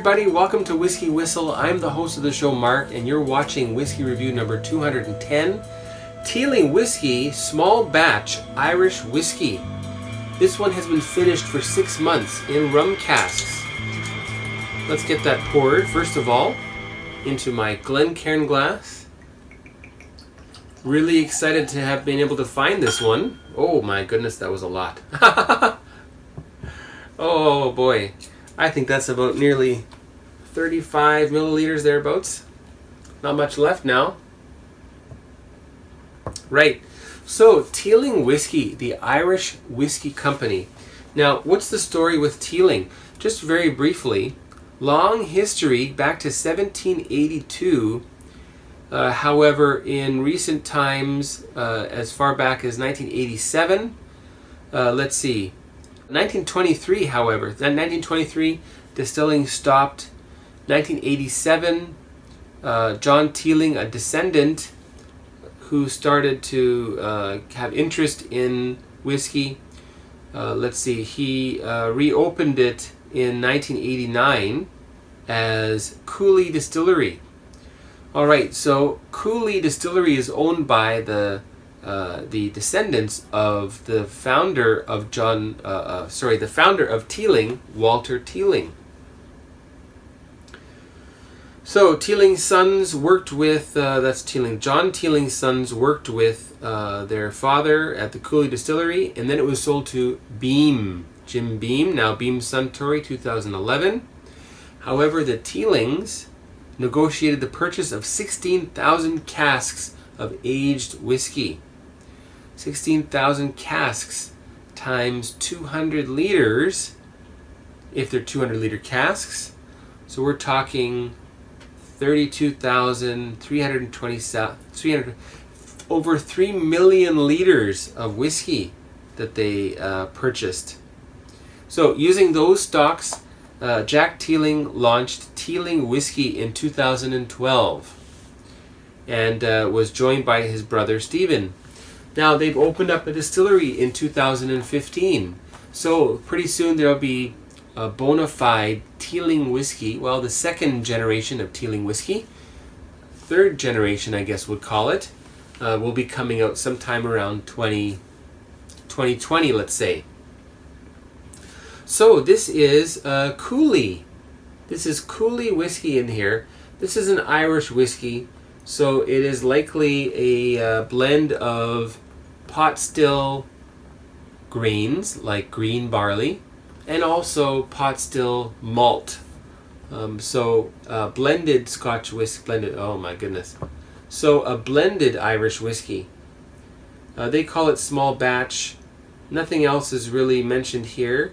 everybody, welcome to Whiskey Whistle. I'm the host of the show, Mark, and you're watching Whiskey Review number 210. Teeling Whiskey Small Batch Irish Whiskey. This one has been finished for 6 months in rum casks. Let's get that poured, first of all, into my Glencairn glass. Really excited to have been able to find this one. Oh my goodness, that was a lot. Oh boy. I think that's about nearly 35 milliliters thereabouts. Not much left now. Right. So, Teeling Whiskey, the Irish whiskey company. Now, what's the story with Teeling? Just very briefly, long history back to 1782. However, in recent times, as far back as 1987, let's see. 1923, however, then 1923, distilling stopped. 1987, John Teeling, a descendant who started to have interest in whiskey, let's see, he reopened it in 1989 as Cooley Distillery. All right, so Cooley Distillery is owned by the descendants of the founder of the founder of Teeling, Walter Teeling. So Teeling's sons worked with John Teeling's sons worked with their father at the Cooley Distillery, and then it was sold to Beam, Jim Beam, now Beam Suntory, 2011. However, the Teelings negotiated the purchase of 16,000 casks of aged whiskey. 16,000 casks times 200 liters, if they're 200 liter casks. So we're talking 32,320, over 3 million liters of whiskey that they purchased. So using those stocks, Jack Teeling launched Teeling Whiskey in 2012 and was joined by his brother Stephen. Now they've opened up a distillery in 2015, so pretty soon there'll be a bona fide Teeling whiskey. Well, the second generation of Teeling whiskey, third generation I guess would call it, will be coming out sometime around 2020, let's say. So this is Cooley. This is Cooley whiskey in here. This is an Irish whiskey, so it is likely a blend of pot still grains like green barley and also pot still malt. Blended Scotch whiskey, oh my goodness. So a blended Irish whiskey. They call it small batch. Nothing else is really mentioned here.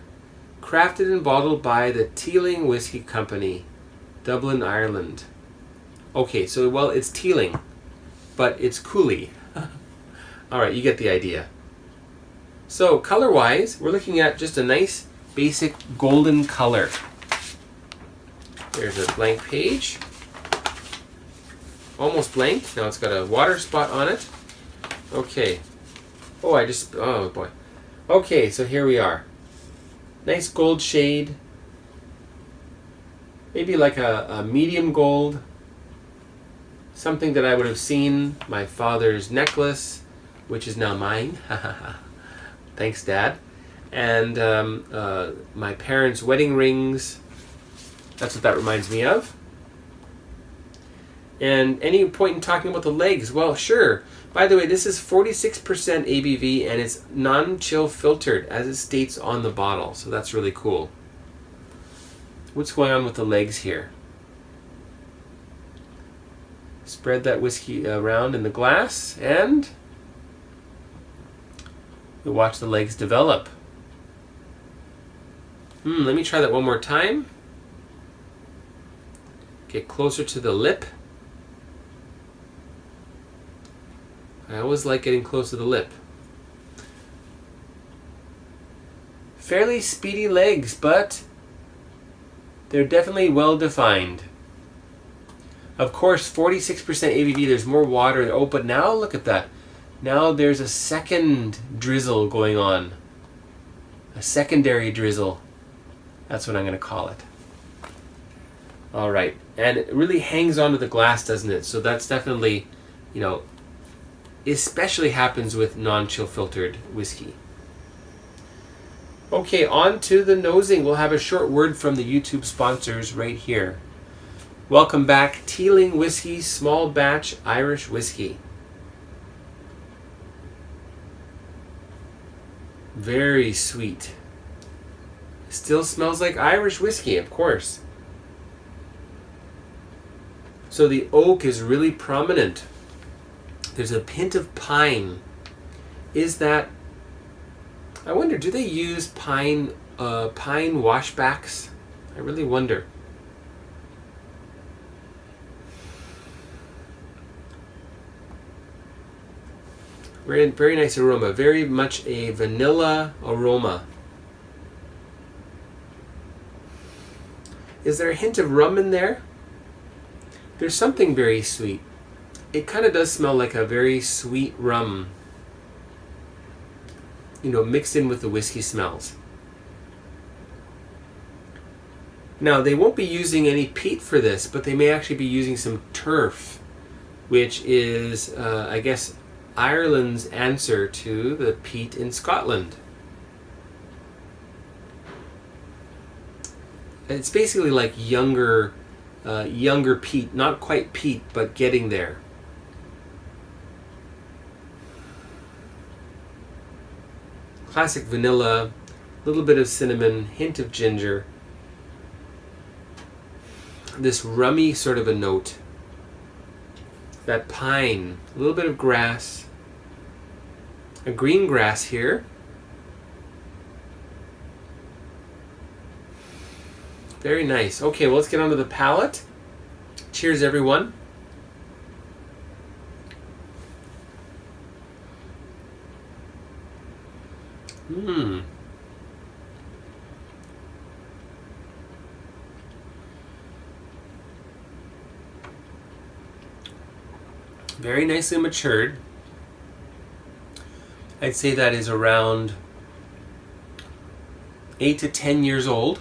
Crafted and bottled by the Teeling Whiskey Company, Dublin, Ireland. Okay, so well, it's Teeling, but it's Cooley. Alright, you get the idea. So, color-wise, we're looking at just a nice, basic golden color. There's a blank page. Almost blank. Now it's got a water spot on it. Okay. Oh boy. Okay, so here we are. Nice gold shade. Maybe like a medium gold. Something that I would have seen my father's necklace, which is now mine. Thanks, Dad. And my parents' wedding rings. That's what that reminds me of. And any point in talking about the legs? Well, sure. By the way, this is 46% ABV and it's non-chill filtered as it states on the bottle. So that's really cool. What's going on with the legs here? Spread that whiskey around in the glass and we watch the legs develop. Let me try that one more time. Get closer to the lip. I always like getting close to the lip. Fairly speedy legs, but they're definitely well defined. Of course, 46% ABV, there's more water. Oh, but now look at that. Now there's a second drizzle going on. A secondary drizzle. That's what I'm going to call it. All right, and it really hangs onto the glass, doesn't it? So that's definitely, you know, especially happens with non-chill filtered whiskey. Okay, on to the nosing. We'll have a short word from the YouTube sponsors right here. Welcome back, Teeling Whiskey, small batch Irish whiskey. Very sweet. Still smells like Irish whiskey, of course. So the oak is really prominent. There's a hint of pine. Is that, I wonder, do they use pine washbacks? I really wonder. Very, very nice aroma. Very much a vanilla aroma. Is there a hint of rum in there? There's something very sweet. It kind of does smell like a very sweet rum, you know, mixed in with the whiskey smells. Now, they won't be using any peat for this, but they may actually be using some turf, which is, I guess, Ireland's answer to the peat in Scotland. It's basically like younger peat, not quite peat, but getting there. Classic vanilla, a little bit of cinnamon, hint of ginger. This rummy sort of a note. That pine, a little bit of grass. A green grass here. Very nice. Okay, well, let's get onto the palate. Cheers, everyone. Very nicely matured. I'd say that is around 8 to 10 years old.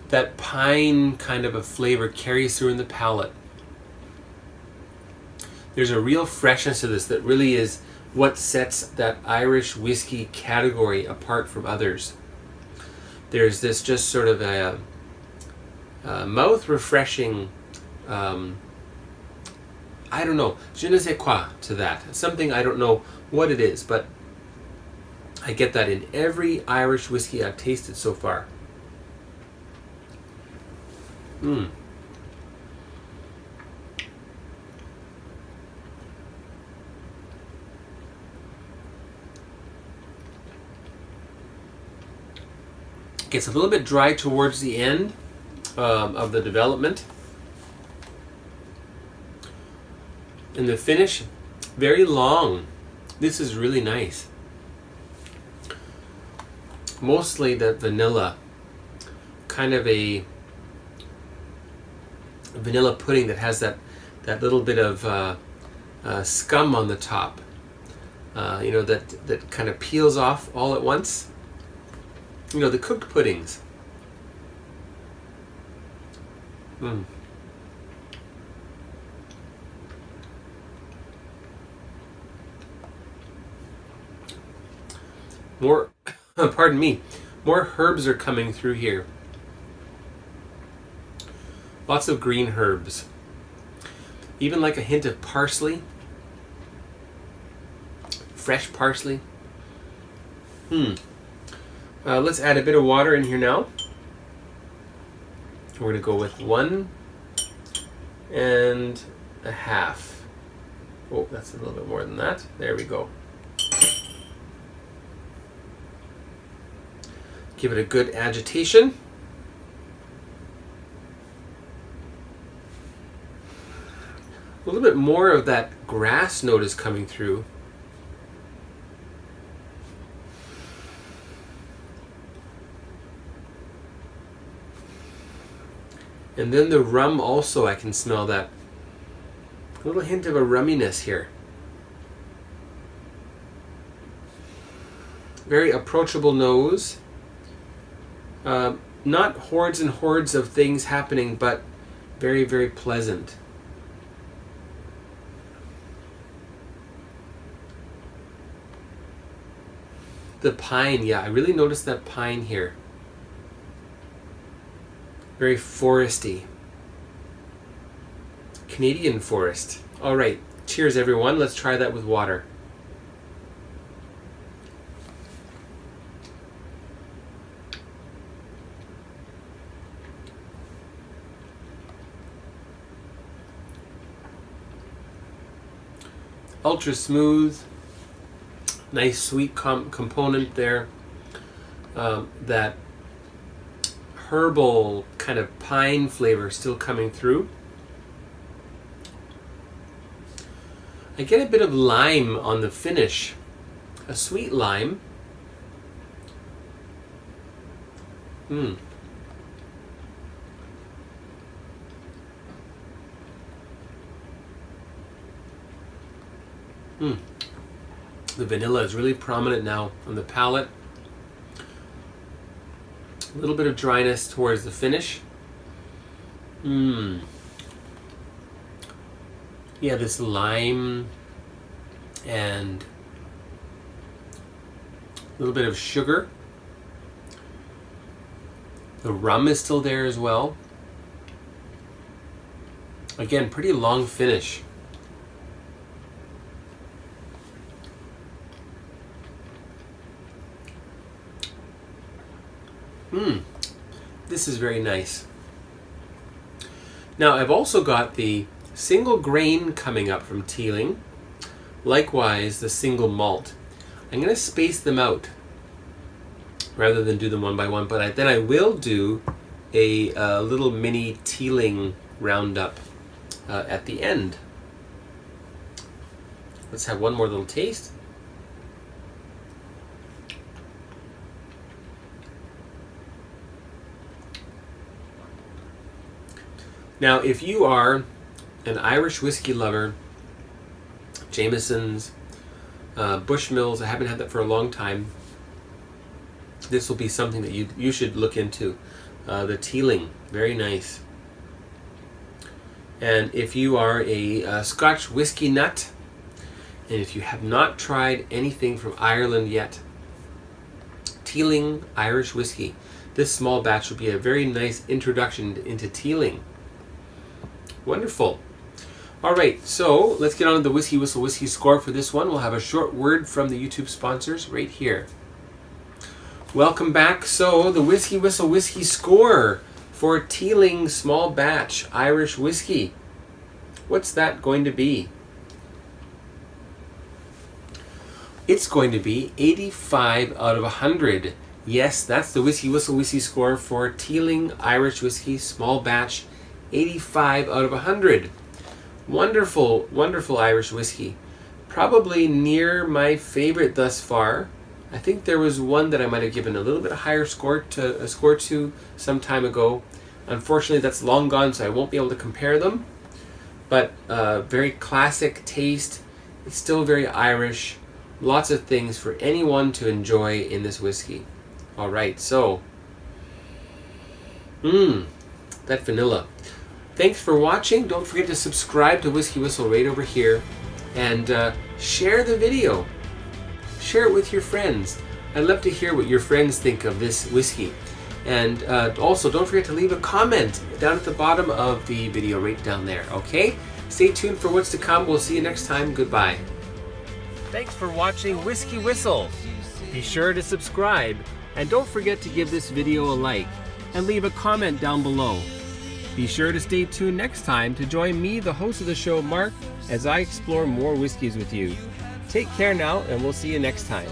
That pine kind of a flavor carries through in the palate. There's a real freshness to this that really is what sets that Irish whiskey category apart from others. There's this just sort of a mouth refreshing, I don't know, je ne sais quoi to that. Something, I don't know what it is, but I get that in every Irish whiskey I've tasted so far. Gets a little bit dry towards the end of the development. And the finish, very long. This is really nice. Mostly that vanilla, kind of a vanilla pudding that has that little bit of scum on the top. You know, that kind of peels off all at once. You know, the cooked puddings. More, pardon me, more herbs are coming through here. Lots of green herbs. Even like a hint of parsley. Fresh parsley. Let's add a bit of water in here now. We're going to go with 1 1/2. Oh, that's a little bit more than that. There we go. Give it a good agitation. A little bit more of that grass note is coming through. And then the rum also, I can smell that. A little hint of a rumminess here. Very approachable nose. not hordes and hordes of things happening, but very, very pleasant. The pine, yeah, I really noticed that pine here. Very foresty. Canadian forest. All right, cheers everyone. Let's try that with water. Ultra smooth, nice sweet component there. That herbal kind of pine flavor still coming through. I get a bit of lime on the finish, a sweet lime. The vanilla is really prominent now on the palate. A little bit of dryness towards the finish. Yeah, this lime and a little bit of sugar. The rum is still there as well. Again, pretty long finish. This is very nice. Now I've also got the single grain coming up from Teeling. Likewise, the single malt. I'm going to space them out rather than do them one by one, but then I will do a little mini Teeling roundup at the end. Let's have one more little taste. Now, if you are an Irish whiskey lover, Jameson's, Bushmills, I haven't had that for a long time, this will be something that you should look into. The Teeling, very nice. And if you are a Scotch whiskey nut, and if you have not tried anything from Ireland yet, Teeling Irish whiskey, this small batch will be a very nice introduction into Teeling. Wonderful. All right, so let's get on to the Whiskey Whistle Whiskey Score for this one. We'll have a short word from the YouTube sponsors right here. Welcome back. So the Whiskey Whistle Whiskey Score for Teeling Small Batch Irish Whiskey. What's that going to be? It's going to be 85 out of 100. Yes, that's the Whiskey Whistle Whiskey Score for Teeling Irish Whiskey Small Batch, 85 out of 100. Wonderful, wonderful Irish whiskey. Probably near my favorite thus far. I think there was one that I might have given a little bit higher score to some time ago. Unfortunately, that's long gone, so I won't be able to compare them. But very classic taste. It's still very Irish. Lots of things for anyone to enjoy in this whiskey. All right, so that vanilla. Thanks for watching. Don't forget to subscribe to Whiskey Whistle right over here, and share the video. Share it with your friends. I'd love to hear what your friends think of this whiskey. And also, don't forget to leave a comment down at the bottom of the video right down there, okay? Stay tuned for what's to come. We'll see you next time. Goodbye. Thanks for watching Whiskey Whistle. Be sure to subscribe, and don't forget to give this video a like, and leave a comment down below. Be sure to stay tuned next time to join me, the host of the show, Mark, as I explore more whiskeys with you. Take care now, and we'll see you next time.